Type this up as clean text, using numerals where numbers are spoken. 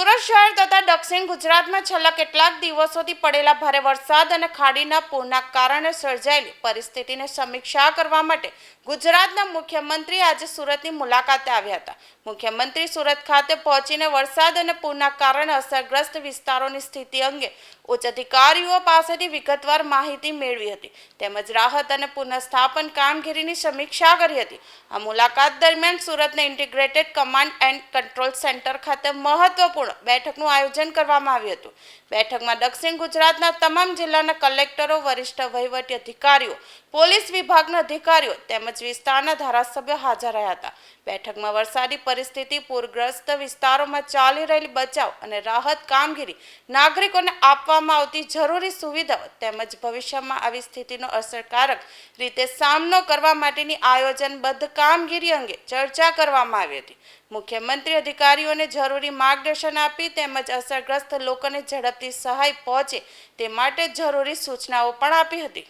સુરત શહેર તથા દક્ષિણ ગુજરાતમાં છેલ્લા કેટલાક દિવસોથી પડેલા ભારે વરસાદ અને ખાડીના પૂરના કારણે સર્જાયેલી પરિસ્થિતિની સમીક્ષા કરવા માટે ગુજરાતના મુખ્યમંત્રી આજે સુરતની મુલાકાતે આવ્યા હતા. મુખ્યમંત્રી સુરત ખાતે પહોંચીને વરસાદ અને પૂરના કારણે અસરગ્રસ્ત વિસ્તારોની સ્થિતિ અંગે ઉચ્ચ અધિકારીઓ પાસેથી વિગતવાર માહિતી મેળવી હતી તેમજ રાહત અને પુનઃસ્થાપન કામગીરીની સમીક્ષા કરી હતી. આ મુલાકાત દરમિયાન સુરતના integrated command and control centre ખાતે મહત્વપૂર્ણ બેઠકનું આયોજન કરવામાં આવ્યું હતું. બેઠકમાં દક્ષિણ ગુજરાતના તમામ જિલ્લાના કલેક્ટરો, વરિષ્ઠ વહીવટી અધિકારીઓ, પોલીસ વિભાગના અધિકારીઓ તેમજ વિસ્તારના ધારાસભ્યો હાજર રહ્યા હતા. બેઠકમાં વરસાદી પરિસ્થિતિ, પૂરગ્રસ્ત વિસ્તારોમાં ચાલી રહેલી બચાવ અને રાહત કામગીરી, નાગરિકોને આપવામાં આવતી જરૂરી સુવિધાઓ તેમજ ભવિષ્યમાં આવી સ્થિતિનો અસરકારક રીતે સામનો કરવા માટેની આયોજનબદ્ધ કામગીરી અંગે ચર્ચા કરવામાં આવી હતી. મુખ્યમંત્રી અધિકારીઓને જરૂરી માર્ગદર્શન આપી તેમજ અસરગ્રસ્ત લોકોને ઝડપથી સહાય પહોંચે તે માટે જરૂરી સૂચનાઓ પણ આપી હતી.